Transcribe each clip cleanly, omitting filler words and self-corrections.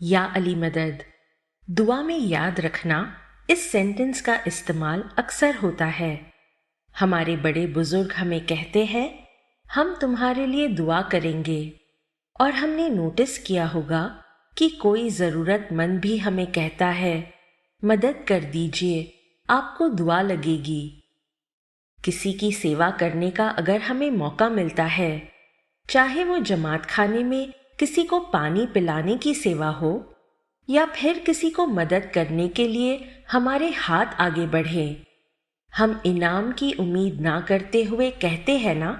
या अली मदद। दुआ में याद रखना इस सेंटेंस का इस्तेमाल अक्सर होता है। हमारे बड़े बुजुर्ग हमें कहते हैं, हम तुम्हारे लिए दुआ करेंगे। और हमने नोटिस किया होगा कि कोई ज़रूरतमंद भी हमें कहता है, मदद कर दीजिए, आपको दुआ लगेगी। किसी की सेवा करने का अगर हमें मौका मिलता है, चाहे वो जमात खाने में किसी को पानी पिलाने की सेवा हो या फिर किसी को मदद करने के लिए हमारे हाथ आगे बढ़े, हम इनाम की उम्मीद ना करते हुए कहते हैं ना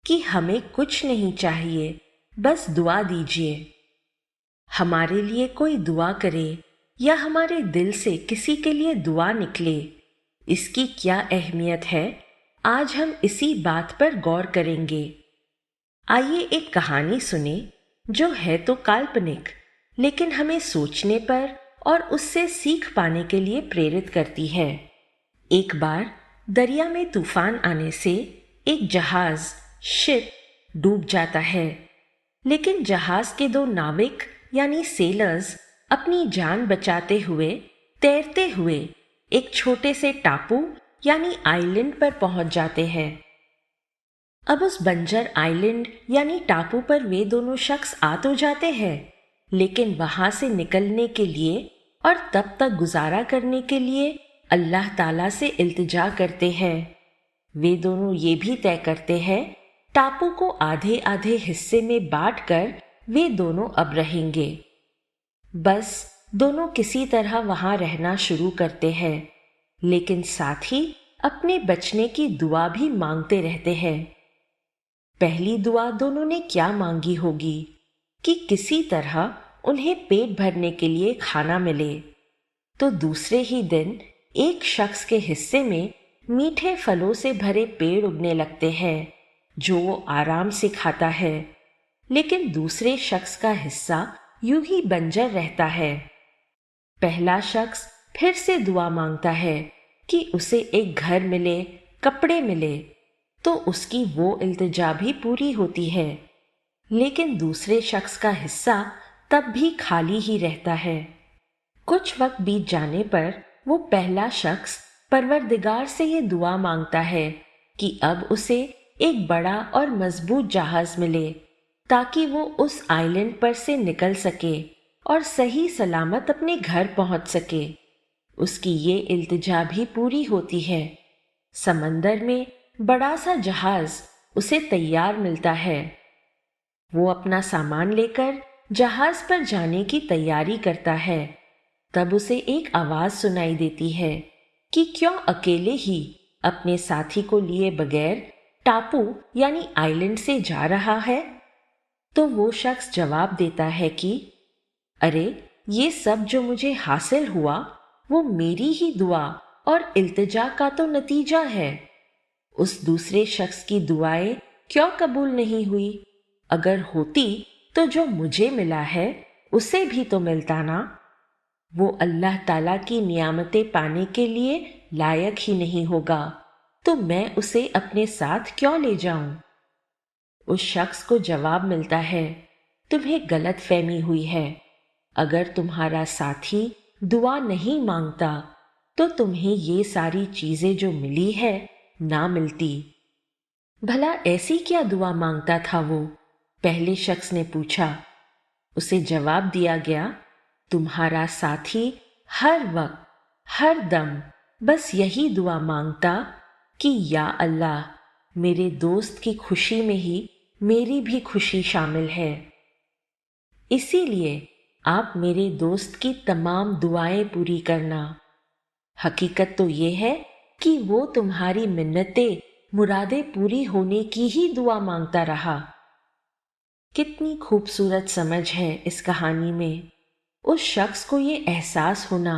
कि हमें कुछ नहीं चाहिए, बस दुआ दीजिए। हमारे लिए कोई दुआ करे या हमारे दिल से किसी के लिए दुआ निकले, इसकी क्या अहमियत है, आज हम इसी बात पर गौर करेंगे। आइए एक कहानी सुने जो है तो काल्पनिक, लेकिन हमें सोचने पर और उससे सीख पाने के लिए प्रेरित करती है। एक बार दरिया में तूफान आने से एक जहाज शिप डूब जाता है, लेकिन जहाज के दो नाविक यानी सेलर्स अपनी जान बचाते हुए तैरते हुए एक छोटे से टापू यानी आइलैंड पर पहुंच जाते हैं। अब उस बंजर आइलैंड यानी टापू पर वे दोनों शख्स आ तो जाते हैं, लेकिन वहां से निकलने के लिए और तब तक गुजारा करने के लिए अल्लाह ताला से इल्तिजा करते हैं। वे दोनों ये भी तय करते हैं, टापू को आधे आधे हिस्से में बांटकर वे दोनों अब रहेंगे। बस दोनों किसी तरह वहां रहना शुरू करते हैं, लेकिन साथ ही अपने बचने की दुआ भी मांगते रहते हैं। पहली दुआ दोनों ने क्या मांगी होगी कि किसी तरह उन्हें पेट भरने के लिए खाना मिले, तो दूसरे ही दिन एक शख्स के हिस्से में मीठे फलों से भरे पेड़ उगने लगते हैं जो वो आराम से खाता है, लेकिन दूसरे शख्स का हिस्सा यूं ही बंजर रहता है। पहला शख्स फिर से दुआ मांगता है कि उसे एक घर मिले, कपड़े मिले, तो उसकी वो इल्तिजा भी पूरी होती है, लेकिन दूसरे शख्स का हिस्सा तब भी खाली ही रहता है। कुछ वक्त बीत जाने पर वो पहला शख्स परवरदिगार से ये दुआ मांगता है कि अब उसे एक बड़ा और मजबूत जहाज मिले ताकि वो उस आइलैंड पर से निकल सके और सही सलामत अपने घर पहुंच सके। उसकी ये इल्तिजा भी पूरी होती है। समंदर में बड़ा सा जहाज उसे तैयार मिलता है। वो अपना सामान लेकर जहाज पर जाने की तैयारी करता है। तब उसे एक आवाज सुनाई देती है कि क्यों अकेले ही अपने साथी को लिए बगैर टापू यानी आइलैंड से जा रहा है। तो वो शख्स जवाब देता है कि अरे, ये सब जो मुझे हासिल हुआ वो मेरी ही दुआ और इल्तिजा का तो नतीजा है। उस दूसरे शख्स की दुआएं क्यों कबूल नहीं हुई? अगर होती तो जो मुझे मिला है उसे भी तो मिलता ना। वो अल्लाह ताला की नियामतें पाने के लिए लायक ही नहीं होगा, तो मैं उसे अपने साथ क्यों ले जाऊं? उस शख्स को जवाब मिलता है, तुम्हें गलत फहमी हुई है। अगर तुम्हारा साथी दुआ नहीं मांगता तो तुम्हें ये सारी चीजें जो मिली है ना मिलती। भला ऐसी क्या दुआ मांगता था वो? पहले शख्स ने पूछा। उसे जवाब दिया गया, तुम्हारा साथी हर वक्त हर दम बस यही दुआ मांगता कि या अल्लाह, मेरे दोस्त की खुशी में ही मेरी भी खुशी शामिल है, इसीलिए आप मेरे दोस्त की तमाम दुआएं पूरी करना। हकीकत तो ये है कि वो तुम्हारी मिन्नतें मुरादें पूरी होने की ही दुआ मांगता रहा। कितनी खूबसूरत समझ है इस कहानी में। उस शख्स को ये एहसास होना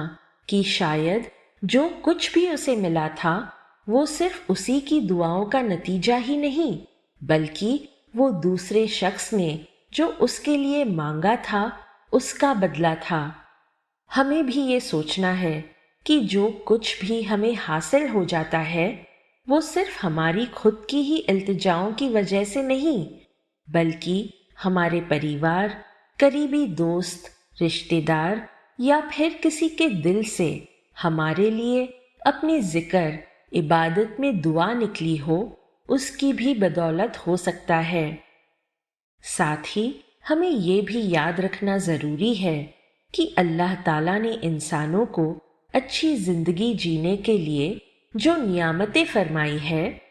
कि शायद जो कुछ भी उसे मिला था वो सिर्फ उसी की दुआओं का नतीजा ही नहीं, बल्कि वो दूसरे शख्स ने जो उसके लिए मांगा था उसका बदला था। हमें भी ये सोचना है कि जो कुछ भी हमें हासिल हो जाता है वो सिर्फ हमारी खुद की ही इल्तिजाओं की वजह से नहीं, बल्कि हमारे परिवार, करीबी दोस्त रिश्तेदार या फिर किसी के दिल से हमारे लिए अपनी जिक्र इबादत में दुआ निकली हो, उसकी भी बदौलत हो सकता है। साथ ही हमें ये भी याद रखना ज़रूरी है कि अल्लाह ताला ने इंसानों को अच्छी ज़िंदगी जीने के लिए जो नियामतें फरमाई है,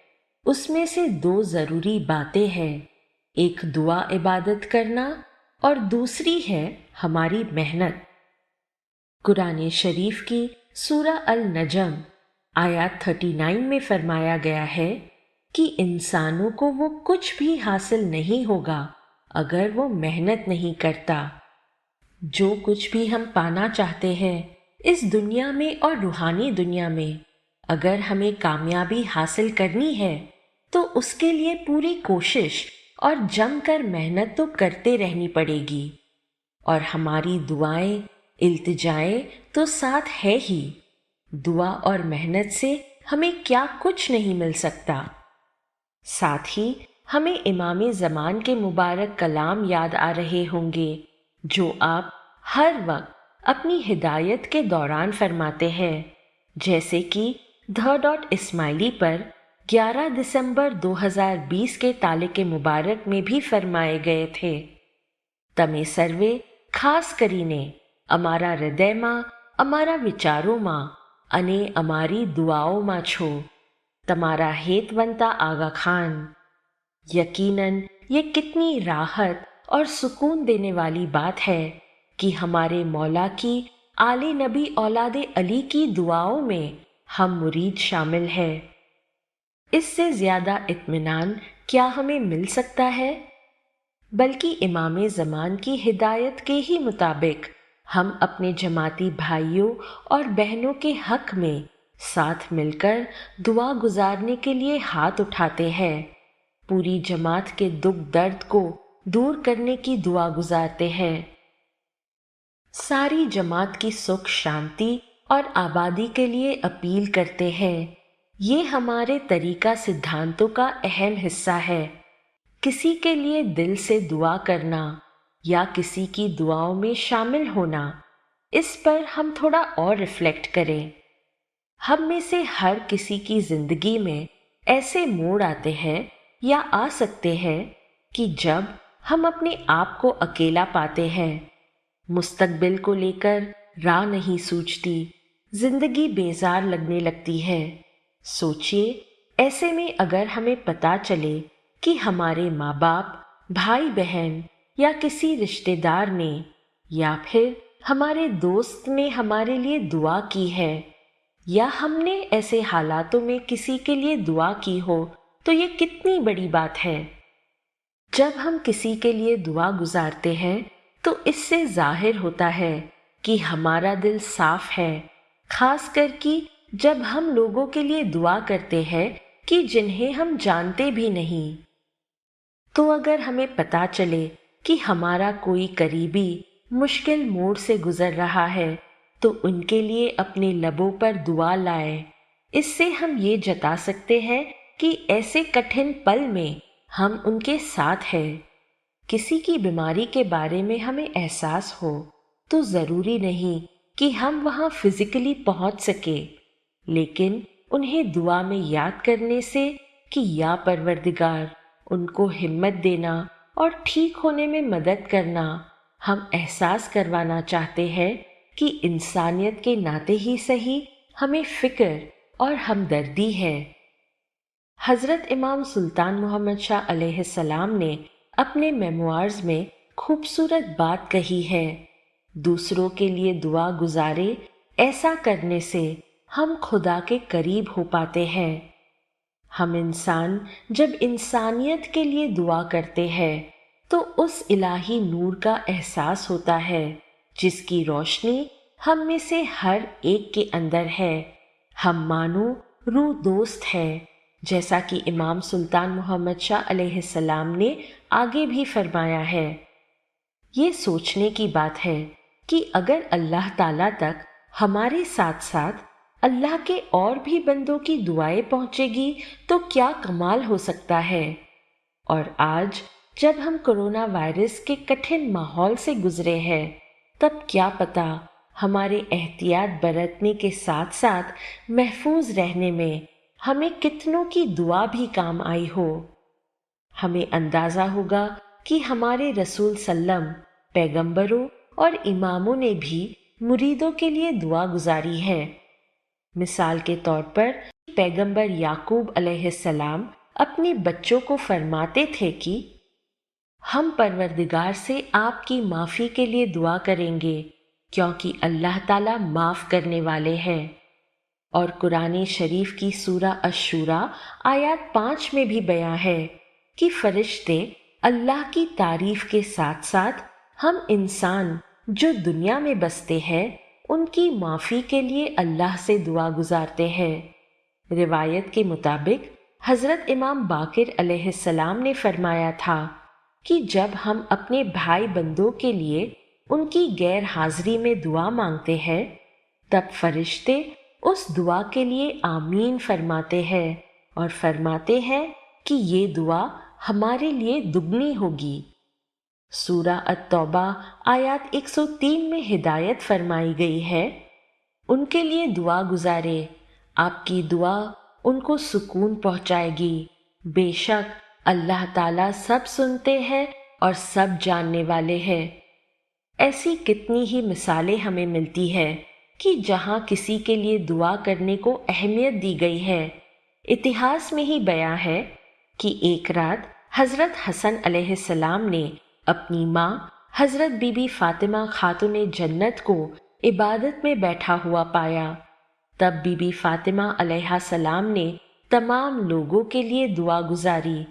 उसमें से दो ज़रूरी बातें हैं। एक दुआ इबादत करना और दूसरी है हमारी मेहनत। कुरान शरीफ की सूरह अल नजम आयत 39 में फरमाया गया है कि इंसानों को वो कुछ भी हासिल नहीं होगा अगर वो मेहनत नहीं करता। जो कुछ भी हम पाना चाहते हैं इस दुनिया में और रूहानी दुनिया में, अगर हमें कामयाबी हासिल करनी है तो उसके लिए पूरी कोशिश और जमकर मेहनत तो करते रहनी पड़ेगी। और हमारी दुआएं, इल्तिजाएं तो साथ है ही। दुआ और मेहनत से हमें क्या कुछ नहीं मिल सकता। साथ ही हमें इमाम ज़मान के मुबारक कलाम याद आ रहे होंगे, जो आप हर वक्त अपनी हिदायत के दौरान फरमाते हैं, जैसे कि ध.इस्माइली पर 11 दिसंबर 2020 के तालिक़ मुबारक में भी फरमाए गए थे। તમે સર્વે ખાસ કરીને અમારા હૃદયમાં, અમારા વિચારોમાં અને અમારી દુઆઓમાં છો। તમારા हेतवंता आगा खान। यकीनन ये कितनी राहत और सुकून देने वाली बात है कि हमारे मौला की आले नबी औलादे अली की दुआओं में हम मुरीद शामिल है। इससे ज़्यादा इत्मीनान क्या हमें मिल सकता है? बल्कि इमाम ज़मान की हिदायत के ही मुताबिक हम अपने जमाती भाइयों और बहनों के हक में साथ मिलकर दुआ गुजारने के लिए हाथ उठाते हैं। पूरी जमात के दुख दर्द को दूर करने की दुआ गुजारते हैं। सारी जमात की सुख शांति और आबादी के लिए अपील करते हैं। ये हमारे तरीका सिद्धांतों का अहम हिस्सा है। किसी के लिए दिल से दुआ करना या किसी की दुआओं में शामिल होना, इस पर हम थोड़ा और रिफ्लेक्ट करें। हम में से हर किसी की जिंदगी में ऐसे मोड़ आते हैं या आ सकते हैं कि जब हम अपने आप को अकेला पाते हैं, मुस्तकबिल को लेकर राह नहीं सूझती, जिंदगी बेजार लगने लगती है। सोचिए, ऐसे में अगर हमें पता चले कि हमारे माँ बाप, भाई बहन या किसी रिश्तेदार ने या फिर हमारे दोस्त ने हमारे लिए दुआ की है, या हमने ऐसे हालातों में किसी के लिए दुआ की हो, तो ये कितनी बड़ी बात है। जब हम किसी के लिए दुआ गुजारते हैं तो इससे जाहिर होता है कि हमारा दिल साफ है, खास कर कि जब हम लोगों के लिए दुआ करते हैं कि जिन्हें हम जानते भी नहीं। तो अगर हमें पता चले कि हमारा कोई करीबी मुश्किल मोड़ से गुजर रहा है तो उनके लिए अपने लबों पर दुआ लाएं। इससे हम ये जता सकते हैं कि ऐसे कठिन पल में हम उनके साथ हैं। किसी की बीमारी के बारे में हमें एहसास हो तो ज़रूरी नहीं कि हम वहाँ फिजिकली पहुँच सके, लेकिन उन्हें दुआ में याद करने से कि या परवरदिगार, उनको हिम्मत देना और ठीक होने में मदद करना, हम एहसास करवाना चाहते हैं कि इंसानियत के नाते ही सही हमें फ़िक्र और हमदर्दी है। हज़रत इमाम सुल्तान मोहम्मद शाह अलैहिस्सलाम ने अपने मेमोआर्स में खूबसूरत बात कही है, दूसरों के लिए दुआ गुजारे, ऐसा करने से हम खुदा के करीब हो पाते हैं। हम इंसान जब इंसानियत के लिए दुआ करते हैं तो उस इलाही नूर का एहसास होता है जिसकी रोशनी हम में से हर एक के अंदर है। हम मानो रूह दोस्त है, जैसा कि इमाम सुल्तान मोहम्मद शाह अलैहिस्सलाम ने आगे भी फरमाया है। ये सोचने की बात है कि अगर अल्लाह ताला तक हमारे साथ साथ अल्लाह के और भी बंदों की दुआएं पहुंचेगी तो क्या कमाल हो सकता है। और आज जब हम कोरोना वायरस के कठिन माहौल से गुजरे हैं तब क्या पता हमारे एहतियात बरतने के साथ साथ महफूज रहने में हमें कितनों की दुआ भी काम आई हो। हमें अंदाजा होगा कि हमारे रसूल सल्लम, पैगंबरों और इमामों ने भी मुरीदों के लिए दुआ गुजारी है। मिसाल के तौर पर पैगंबर याकूब अलैहिस्सलाम अपने बच्चों को फरमाते थे कि हम परवरदिगार से आपकी माफ़ी के लिए दुआ करेंगे क्योंकि अल्लाह ताला माफ़ करने वाले हैं। और कुरान शरीफ की सूरा अश-शूरा आयत 5 में भी बयां है कि फरिश्ते अल्लाह की तारीफ के साथ साथ हम इंसान जो दुनिया में बसते हैं उनकी माफ़ी के लिए अल्लाह से दुआ गुजारते हैं। रिवायत के मुताबिक हज़रत इमाम बाकिर अलैहिस्सलाम ने फरमाया था कि जब हम अपने भाई बंदों के लिए उनकी गैर हाजिरी में दुआ मांगते हैं तब फरिश्ते उस दुआ के लिए आमीन फरमाते हैं और फरमाते हैं कि ये दुआ हमारे लिए दुगनी होगी। सूरा अत-तौबा आयत 103 में हिदायत फरमाई गई है, उनके लिए दुआ गुजारे, आपकी दुआ उनको सुकून पहुंचाएगी। बेशक अल्लाह ताला सब सुनते हैं और सब जानने वाले हैं। ऐसी कितनी ही मिसालें हमें मिलती है कि जहां किसी के लिए दुआ करने को अहमियत दी गई है। इतिहास में ही बयां है कि एक रात हजरत हसन अलैहिस्सलाम ने अपनी माँ हजरत बीबी फातिमा खातून जन्नत को इबादत में बैठा हुआ पाया। तब बीबी फातिमा अलैहिस्सलाम ने तमाम लोगों के लिए दुआ गुजारी।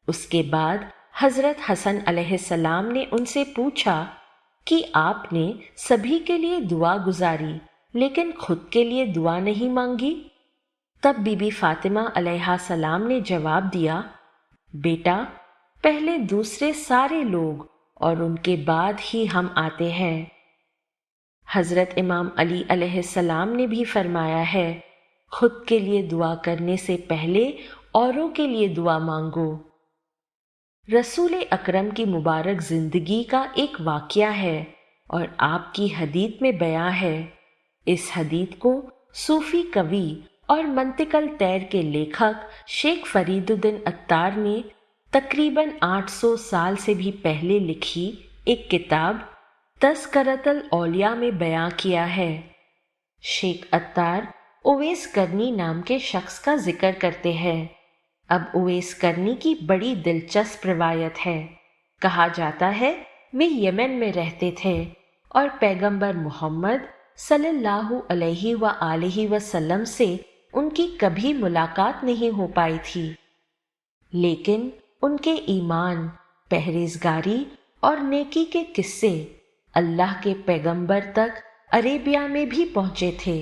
उसके बाद हजरत हसन अलैहिस्सलाम ने उनसे पूछा कि आपने सभी के लिए दुआ गुजारी लेकिन खुद के लिए दुआ नहीं मांगी। तब बीबी फातिमा अलैहिस्सलाम ने जवाब दिया, बेटा पहले दूसरे सारे लोग और उनके बाद ही हम आते हैं। हजरत इमाम अली अलैहिस्सलाम ने भी फरमाया है, खुद के लिए दुआ करने से पहले औरों के लिए दुआ मांगो। रसूल अकरम की मुबारक जिंदगी का एक वाक़या है और आपकी हदीत में बयां है। इस हदीत को सूफी कवि और मंतिकल तैर के लेखक शेख फरीदुद्दीन अत्तार ने तकरीबन 800 साल से भी पहले लिखी एक किताब तज़किरतुल औलिया में बयां किया है। शेख अत्तार उवैस करनी नाम के शख्स का जिक्र करते हैं। अब उवैस करनी की बड़ी दिलचस्प रिवायत है। कहा जाता है वे यमन में रहते थे और पैगंबर मोहम्मद सल्लल्लाहु अलैहि व आलिहि वसल्लम से उनकी कभी मुलाकात नहीं हो पाई थी, लेकिन उनके ईमान, परहेजगारी और नेकी के किस्से अल्लाह के पैगंबर तक अरेबिया में भी पहुंचे थे।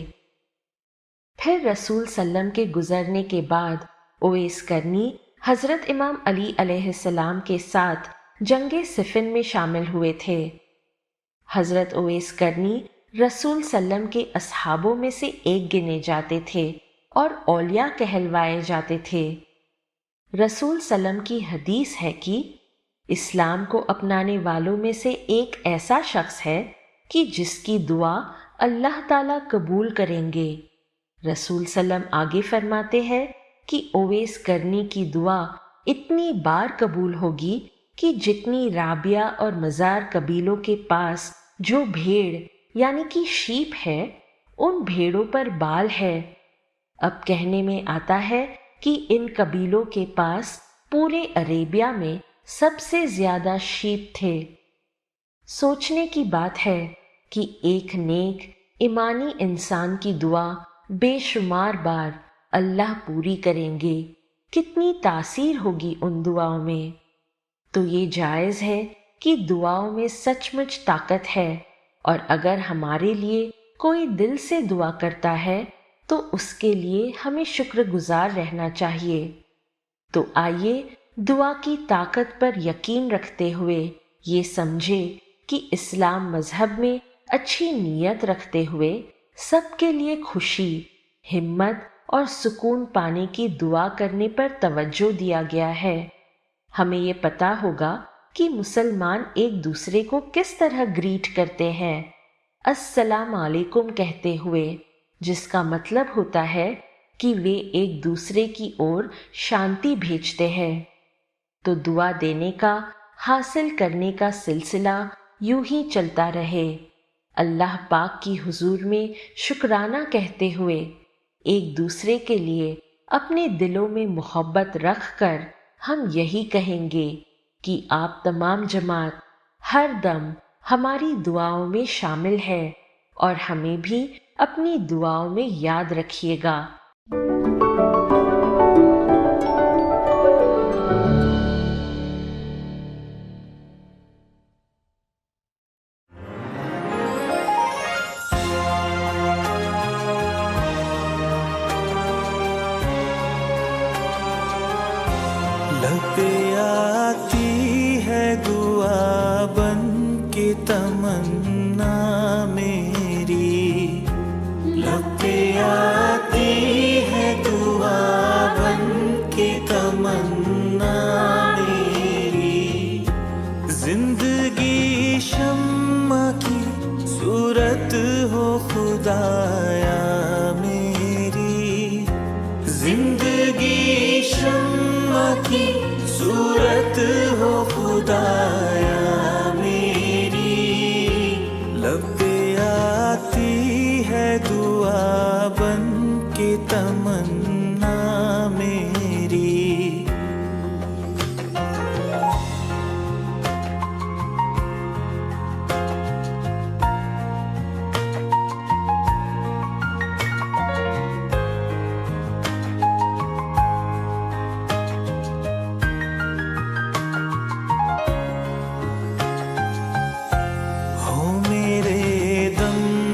फिर रसूल सल्लम के गुजरने के बाद उवैस करनी हजरत इमाम अली अलैहिस्सलाम के साथ जंगे सिफिन में शामिल हुए थे। हजरत उवैस करनी रसूल सल्लम के असहाबों में से एक गिने जाते थे और औलिया कहलवाए जाते थे। रसूल सल्लम की हदीस है कि इस्लाम को अपनाने वालों में से एक ऐसा शख्स है कि जिसकी दुआ अल्लाह ताला कबूल करेंगे। रसूल सल्लम आगे फरमाते हैं कि उवैस करनी की दुआ इतनी बार कबूल होगी कि जितनी राबिया और मजार कबीलों के पास जो भेड़ यानी कि शीप है उन भेड़ों पर बाल है। अब कहने में आता है कि इन कबीलों के पास पूरे अरेबिया में सबसे ज्यादा शीप थे। सोचने की बात है कि एक नेक ईमानी इंसान की दुआ बेशुमार बार अल्लाह पूरी करेंगे, कितनी तासीर होगी उन दुआओं में। तो ये जायज़ है कि दुआओं में सचमुच ताकत है और अगर हमारे लिए कोई दिल से दुआ करता है तो उसके लिए हमें शुक्रगुजार रहना चाहिए। तो आइए दुआ की ताकत पर यकीन रखते हुए ये समझे कि इस्लाम मजहब में अच्छी नीयत रखते हुए सबके लिए खुशी, हिम्मत और सुकून पाने की दुआ करने पर तवज्जो दिया गया है। हमें ये पता होगा کہ مسلمان ایک دوسرے کو کس طرح گریٹ کرتے ہیں، السلام علیکم کہتے ہوئے، جس کا مطلب ہوتا ہے کہ وہ ایک دوسرے کی اور شانتی بھیجتے ہیں۔ تو دعا دینے کا، حاصل کرنے کا سلسلہ یوں ہی چلتا رہے۔ اللہ پاک کی حضور میں شکرانہ کہتے ہوئے ایک دوسرے کے لیے اپنے دلوں میں محبت رکھ کر ہم یہی کہیں گے کہ آپ تمام جماعت ہر دم ہماری دعاؤں میں شامل ہے اور ہمیں بھی اپنی دعاؤں میں یاد رکھیے گا۔ لب پہ آتی ہے دعا بن کے تمنا میری، لب پہ آتی ہے دعا بن کے تمنا میری، زندگی شمع کی صورت ہو خدایا میری، زندگی شمع کی صورت ہو خدایا میری، لب پہ آتی ہے دعا بن کے تمنا میری۔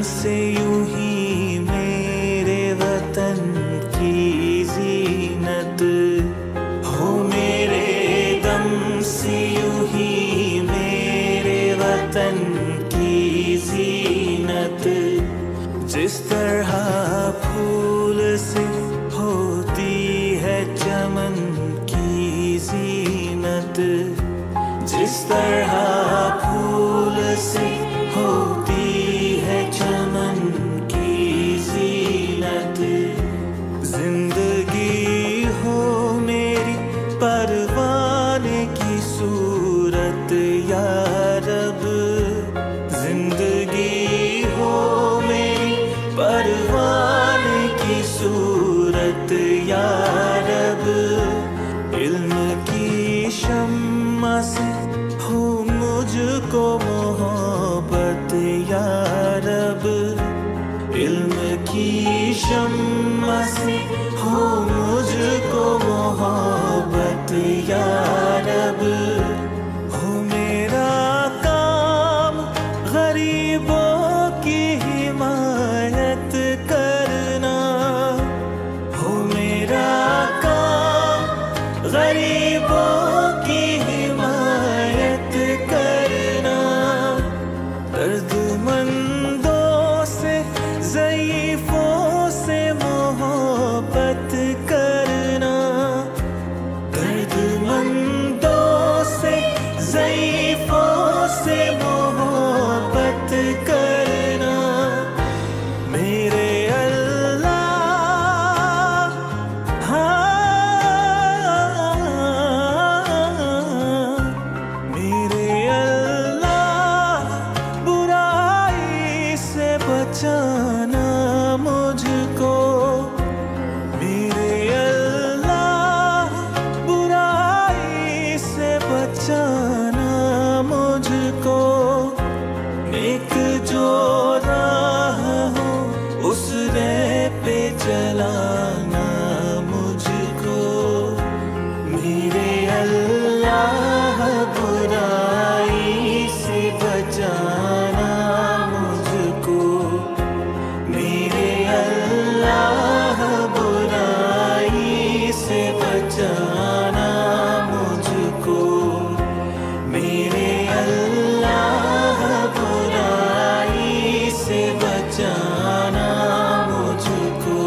سے یوں ہی میرے وطن کی زینت ہو، میرے دم سے یوں ہی میرے وطن کی زینت، جس طرح پھول سے ہوتی ہے چمن کی زینت، جس طرح پھول سے ہوتی ہے چمن کی زینت، زندگی ہو میری پروانے کی صورت یا رب، زندگی ہو میری پروانے کی صورت یا رب، علم کی شمع سے ہو مجھ کو محبت یا رب، علم کی شمع سے ہو مجھ کو محبت یا رب، ہو میرا کام غریبوں کی حمایت کرنا، ہو میرا کام غریبوں کی حمایت کرنا، درد مندوں سے ضعیفوں سے محبت کرنا، درد مندوں سے ضعیفوں سے محبت کرنا، میرے اللہ میرے اللہ برائی سے بچانا مجھ کو، میرے اللہ برائی سے بچانا مجھ کو، نیک جو راہ ہو اس راہ پہ چلانا مجھ کو، میرے اللہ برائی سے بچانا مجھ کو، میرے اللہ برائی سے بچانا مجھ کو، میرے اللہ برائی سے بچانا مجھ کو،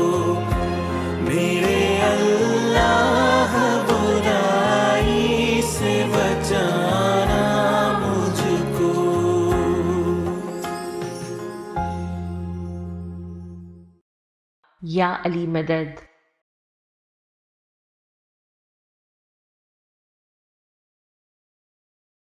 میرے اللہ برائی سے بچانا یا علی مدد.